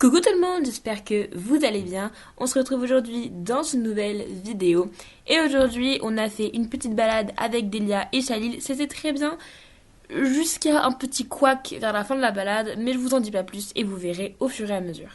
Coucou tout le monde, j'espère que vous allez bien. On se retrouve aujourd'hui dans une nouvelle vidéo. Et aujourd'hui, on a fait une petite balade avec Delia et Chalil. C'était très bien, jusqu'à un petit couac vers la fin de la balade, mais je vous en dis pas plus et vous verrez au fur et à mesure.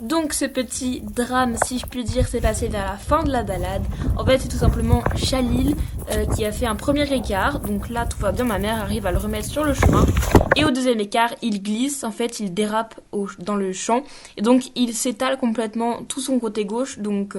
Donc ce petit drame, si je puis dire, s'est passé vers la fin de la balade. En fait, c'est tout simplement Chalil qui a fait un premier écart. Donc là, tout va bien, ma mère arrive à le remettre sur le chemin. Et au deuxième écart, il glisse, en fait, il dérape dans le champ. Et donc, il s'étale complètement tout son côté gauche. Donc,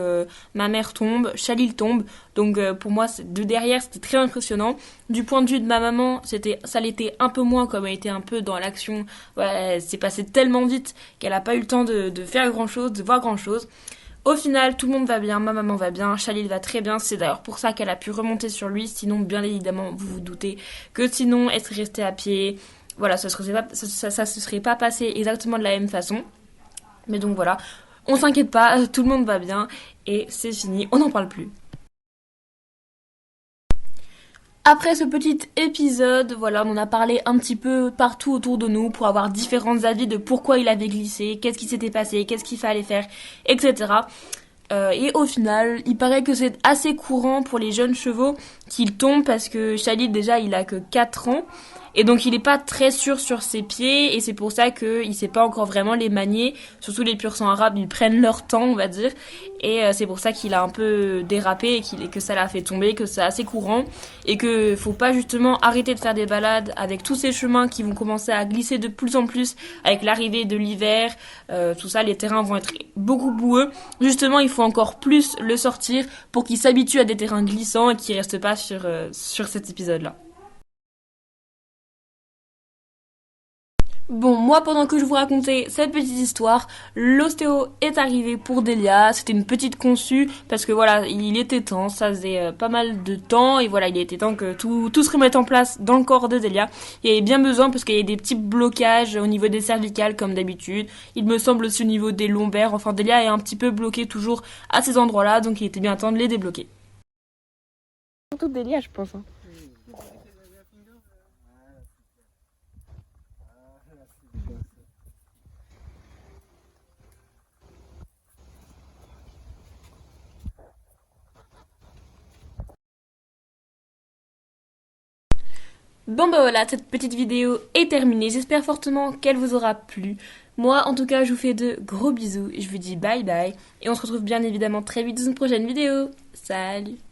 ma mère tombe, Chalil tombe. Donc, pour moi, de derrière, c'était très impressionnant. Du point de vue de ma maman, ça l'était un peu moins, comme elle était un peu dans l'action. Ouais, c'est passé tellement vite qu'elle a pas eu le temps de faire grand chose, de voir grand chose. Au final, tout le monde va bien, ma maman va bien, Chalil va très bien. C'est d'ailleurs pour ça qu'elle a pu remonter sur lui. Sinon, bien évidemment, vous vous doutez que sinon, elle serait restée à pied. Voilà, ça se serait pas passé exactement de la même façon. Mais donc voilà, on s'inquiète pas, tout le monde va bien et c'est fini, on n'en parle plus. Après ce petit épisode, voilà, on en a parlé un petit peu partout autour de nous pour avoir différents avis de pourquoi il avait glissé, qu'est-ce qui s'était passé, qu'est-ce qu'il fallait faire, etc. Et au final, il paraît que c'est assez courant pour les jeunes chevaux qu'ils tombent parce que Khalid déjà il a que 4 ans et donc il est pas très sûr sur ses pieds et c'est pour ça qu'il sait pas encore vraiment les manier. Surtout les pur sang arabes, ils prennent leur temps on va dire et c'est pour ça qu'il a un peu dérapé et que ça l'a fait tomber, que c'est assez courant et que faut pas justement arrêter de faire des balades avec tous ces chemins qui vont commencer à glisser de plus en plus avec l'arrivée de l'hiver, tout ça, les terrains vont être beaucoup boueux. Justement, il faut encore plus le sortir pour qu'il s'habitue à des terrains glissants et qu'il reste pas sur cet épisode-là. Bon, moi, pendant que je vous racontais cette petite histoire, l'ostéo est arrivé pour Delia. C'était une petite conçue parce que voilà, il était temps. Ça faisait pas mal de temps et voilà, il était temps que tout se remette en place dans le corps de Delia. Il y avait bien besoin parce qu'il y avait des petits blocages au niveau des cervicales comme d'habitude. Il me semble aussi au niveau des lombaires. Enfin, Delia est un petit peu bloquée toujours à ces endroits-là, donc il était bien temps de les débloquer. Surtout Delia, je pense. Hein. Bon bah voilà, cette petite vidéo est terminée. J'espère fortement qu'elle vous aura plu. Moi, en tout cas, je vous fais de gros bisous. Je vous dis bye bye. Et on se retrouve bien évidemment très vite dans une prochaine vidéo. Salut!